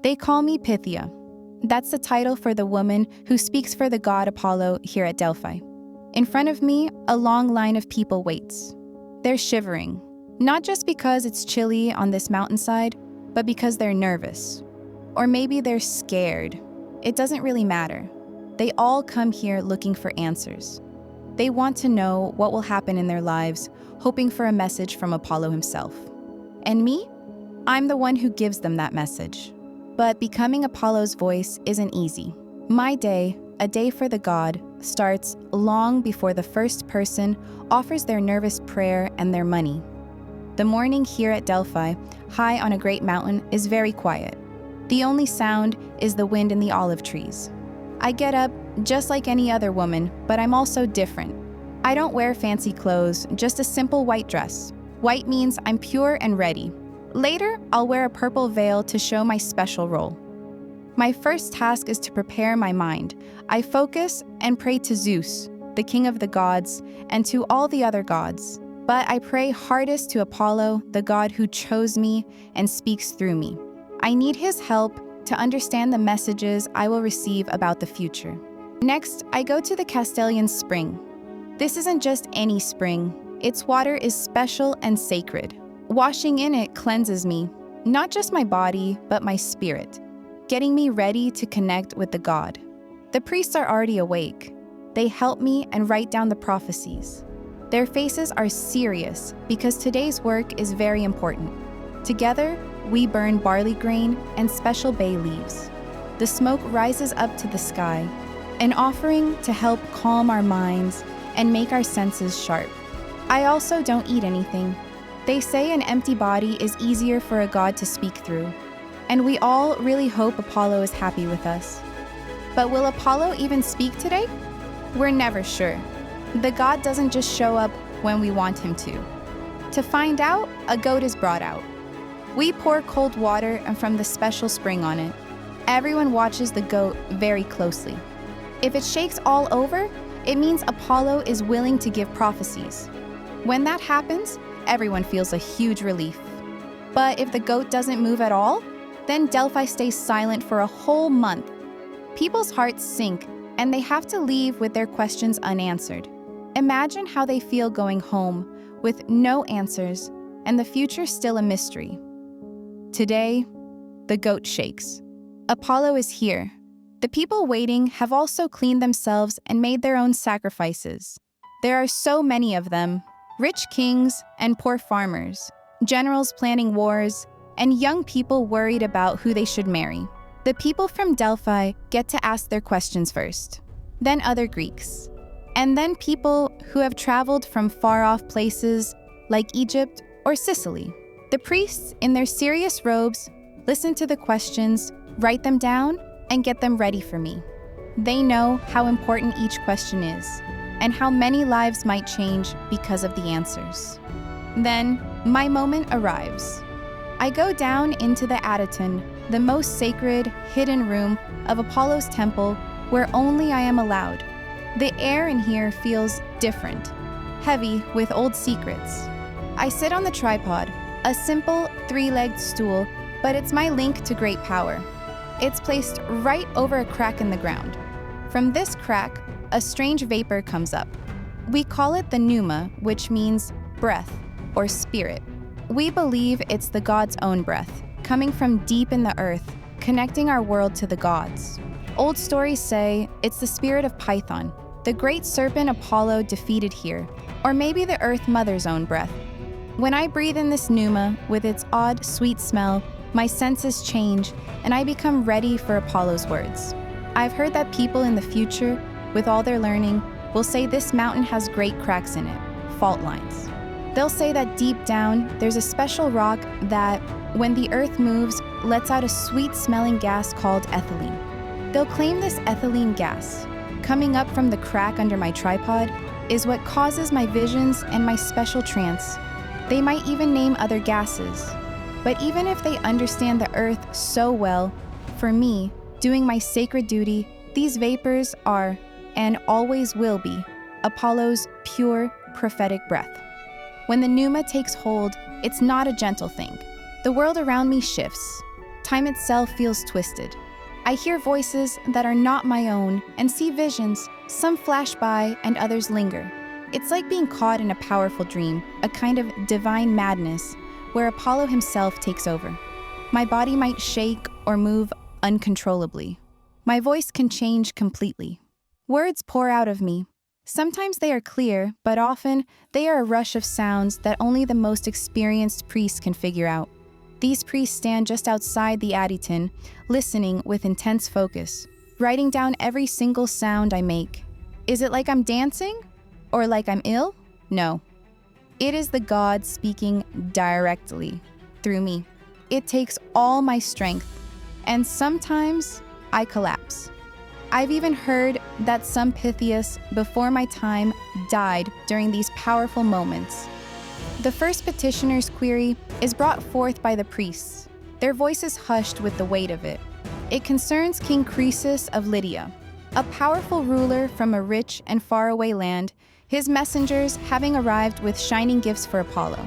They call me Pythia. That's the title for the woman who speaks for the god Apollo here at Delphi. In front of me, a long line of people waits. They're shivering, not just because it's chilly on this mountainside, but because they're nervous. Or maybe they're scared. It doesn't really matter. They all come here looking for answers. They want to know what will happen in their lives, hoping for a message from Apollo himself. And me? I'm the one who gives them that message. But becoming Apollo's voice isn't easy. My day, a day for the god, starts long before the first person offers their nervous prayer and their money. The morning here at Delphi, high on a great mountain, is very quiet. The only sound is the wind in the olive trees. I get up just like any other woman, but I'm also different. I don't wear fancy clothes, just a simple white dress. White means I'm pure and ready. Later, I'll wear a purple veil to show my special role. My first task is to prepare my mind. I focus and pray to Zeus, the king of the gods, and to all the other gods. But I pray hardest to Apollo, the god who chose me and speaks through me. I need his help to understand the messages I will receive about the future. Next, I go to the Castalian spring. This isn't just any spring. Its water is special and sacred. Washing in it cleanses me, not just my body, but my spirit, getting me ready to connect with the god. The priests are already awake. They help me and write down the prophecies. Their faces are serious because today's work is very important. Together, we burn barley grain and special bay leaves. The smoke rises up to the sky, an offering to help calm our minds and make our senses sharp. I also don't eat anything. They say an empty body is easier for a god to speak through, and we all really hope Apollo is happy with us. But will Apollo even speak today? We're never sure. The god doesn't just show up when we want him to. To find out, a goat is brought out. We pour cold water from the special spring on it. Everyone watches the goat very closely. If it shakes all over, it means Apollo is willing to give prophecies. When that happens, everyone feels a huge relief. But if the goat doesn't move at all, then Delphi stays silent for a whole month. People's hearts sink, and they have to leave with their questions unanswered. Imagine how they feel going home with no answers and the future still a mystery. Today, the goat shakes. Apollo is here. The people waiting have also cleaned themselves and made their own sacrifices. There are so many of them. Rich kings and poor farmers, generals planning wars, and young people worried about who they should marry. The people from Delphi get to ask their questions first, then other Greeks, and then people who have traveled from far-off places like Egypt or Sicily. The priests, in their serious robes, listen to the questions, write them down, and get them ready for me. They know how important each question is, and how many lives might change because of the answers. Then, my moment arrives. I go down into the Adyton, the most sacred, hidden room of Apollo's temple where only I am allowed. The air in here feels different, heavy with old secrets. I sit on the tripod, a simple three-legged stool, but it's my link to great power. It's placed right over a crack in the ground. From this crack, a strange vapor comes up. We call it the Pneuma, which means breath or spirit. We believe it's the god's own breath, coming from deep in the earth, connecting our world to the gods. Old stories say it's the spirit of Python, the great serpent Apollo defeated here, or maybe the Earth Mother's own breath. When I breathe in this Pneuma, with its odd, sweet smell, my senses change, and I become ready for Apollo's words. I've heard that people in the future, with all their learning, will say this mountain has great cracks in it, fault lines. They'll say that deep down, there's a special rock that, when the earth moves, lets out a sweet-smelling gas called ethylene. They'll claim this ethylene gas, coming up from the crack under my tripod, is what causes my visions and my special trance. They might even name other gases. But even if they understand the earth so well, for me, doing my sacred duty, these vapors are, and always will be, Apollo's pure, prophetic breath. When the Pneuma takes hold, it's not a gentle thing. The world around me shifts. Time itself feels twisted. I hear voices that are not my own and see visions, some flash by and others linger. It's like being caught in a powerful dream, a kind of divine madness, where Apollo himself takes over. My body might shake or move uncontrollably. My voice can change completely. Words pour out of me. Sometimes they are clear, but often they are a rush of sounds that only the most experienced priests can figure out. These priests stand just outside the Adyton, listening with intense focus, writing down every single sound I make. Is it like I'm dancing? Or like I'm ill? No. It is the God speaking directly through me. It takes all my strength, and sometimes I collapse. I've even heard that some Pythias before my time died during these powerful moments. The first petitioner's query is brought forth by the priests, their voices hushed with the weight of it. It concerns King Croesus of Lydia, a powerful ruler from a rich and faraway land, his messengers having arrived with shining gifts for Apollo.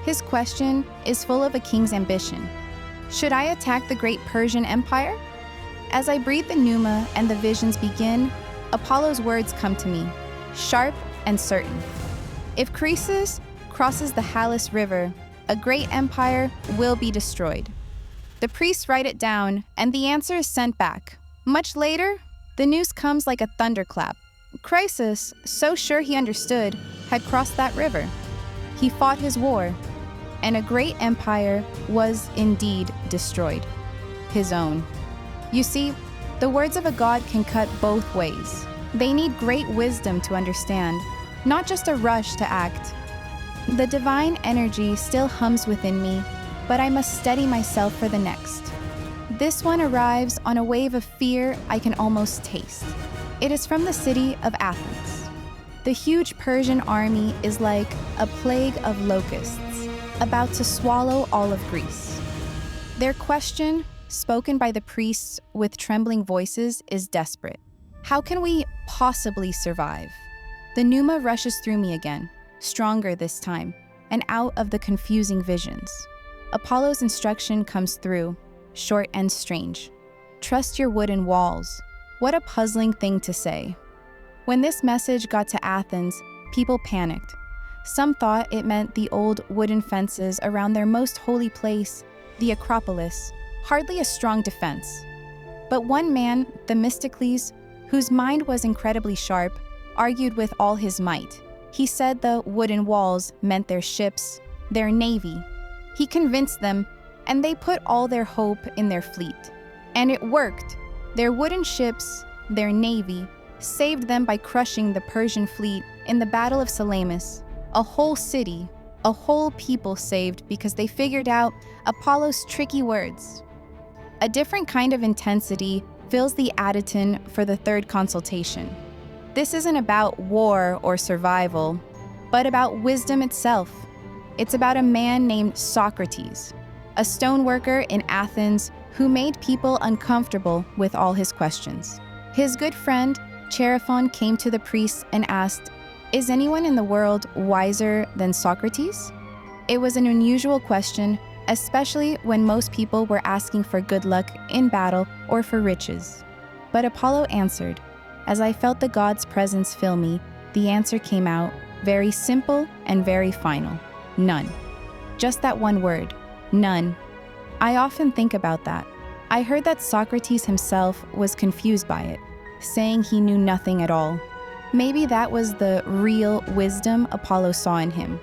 His question is full of a king's ambition. Should I attack the great Persian Empire? As I breathe the Pneuma and the visions begin, Apollo's words come to me, sharp and certain. If Croesus crosses the Halys River, a great empire will be destroyed. The priests write it down, and the answer is sent back. Much later, the news comes like a thunderclap. Croesus, so sure he understood, had crossed that river. He fought his war, and a great empire was indeed destroyed. His own. You see, the words of a god can cut both ways. They need great wisdom to understand, not just a rush to act. The divine energy still hums within me, but I must steady myself for the next. This one arrives on a wave of fear I can almost taste. It is from the city of Athens. The huge Persian army is like a plague of locusts, about to swallow all of Greece. Their question, spoken by the priests with trembling voices, is desperate. How can we possibly survive? The Pneuma rushes through me again, stronger this time, and out of the confusing visions. Apollo's instruction comes through, short and strange. Trust your wooden walls. What a puzzling thing to say. When this message got to Athens, people panicked. Some thought it meant the old wooden fences around their most holy place, the Acropolis, hardly a strong defense. But one man, Themistocles, whose mind was incredibly sharp, argued with all his might. He said the wooden walls meant their ships, their navy. He convinced them, and they put all their hope in their fleet. And it worked. Their wooden ships, their navy, saved them by crushing the Persian fleet in the Battle of Salamis. A whole city, a whole people saved because they figured out Apollo's tricky words. A different kind of intensity fills the Adyton for the third consultation. This isn't about war or survival, but about wisdom itself. It's about a man named Socrates, a stoneworker in Athens who made people uncomfortable with all his questions. His good friend, Chaerephon, came to the priests and asked, "Is anyone in the world wiser than Socrates?" It was an unusual question, especially when most people were asking for good luck in battle or for riches. But Apollo answered. As I felt the god's presence fill me, the answer came out, very simple and very final. None. Just that one word, none. I often think about that. I heard that Socrates himself was confused by it, saying he knew nothing at all. Maybe that was the real wisdom Apollo saw in him,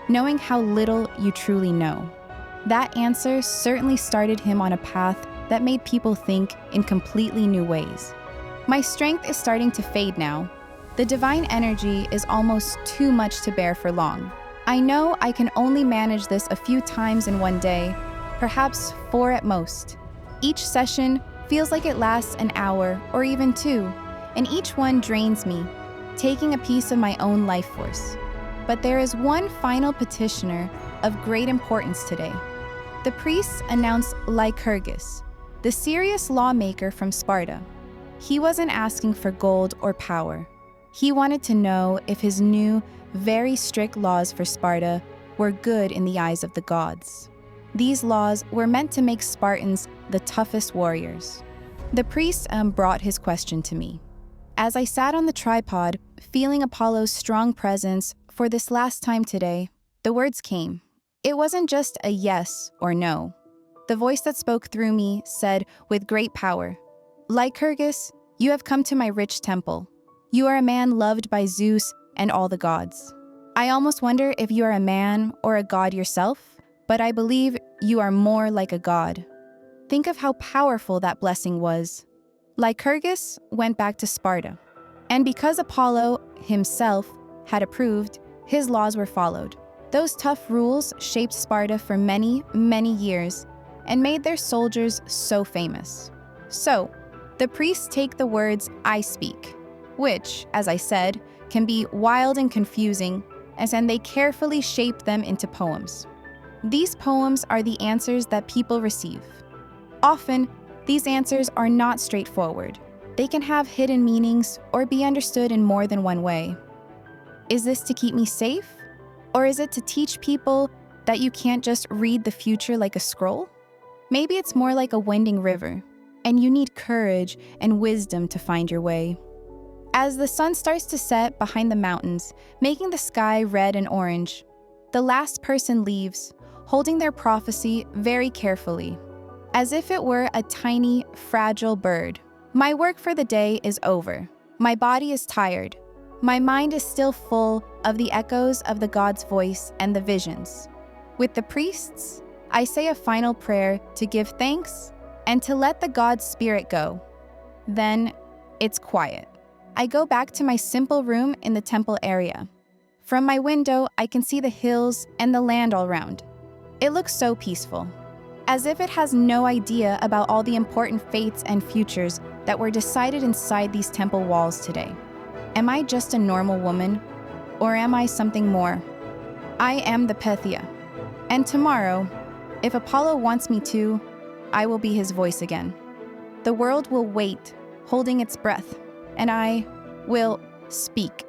knowing how little you truly know. That answer certainly started him on a path that made people think in completely new ways. My strength is starting to fade now. The divine energy is almost too much to bear for long. I know I can only manage this a few times in one day, perhaps 4 at most. Each session feels like it lasts an hour or even 2, and each one drains me, taking a piece of my own life force. But there is one final petitioner of great importance today. The priests announced Lycurgus, the serious lawmaker from Sparta. He wasn't asking for gold or power. He wanted to know if his new, very strict laws for Sparta were good in the eyes of the gods. These laws were meant to make Spartans the toughest warriors. The priest brought his question to me. As I sat on the tripod, feeling Apollo's strong presence for this last time today, the words came. It wasn't just a yes or no. The voice that spoke through me said with great power, "Lycurgus, you have come to my rich temple. You are a man loved by Zeus and all the gods. I almost wonder if you are a man or a god yourself, but I believe you are more like a god." Think of how powerful that blessing was. Lycurgus went back to Sparta, and because Apollo himself had approved, his laws were followed. Those tough rules shaped Sparta for many, many years and made their soldiers so famous. So, the priests take the words I speak, which, as I said, can be wild and confusing, and then they carefully shape them into poems. These poems are the answers that people receive. Often, these answers are not straightforward. They can have hidden meanings or be understood in more than one way. Is this to keep me safe? Or is it to teach people that you can't just read the future like a scroll? Maybe it's more like a winding river, and you need courage and wisdom to find your way. As the sun starts to set behind the mountains, making the sky red and orange, the last person leaves, holding their prophecy very carefully, as if it were a tiny, fragile bird. My work for the day is over. My body is tired. My mind is still full of the echoes of the God's voice and the visions. With the priests, I say a final prayer to give thanks and to let the God's Spirit go. Then, it's quiet. I go back to my simple room in the temple area. From my window, I can see the hills and the land all around. It looks so peaceful, as if it has no idea about all the important fates and futures that were decided inside these temple walls today. Am I just a normal woman, or am I something more? I am the Pythia, and tomorrow, if Apollo wants me to, I will be his voice again. The world will wait, holding its breath, and I will speak.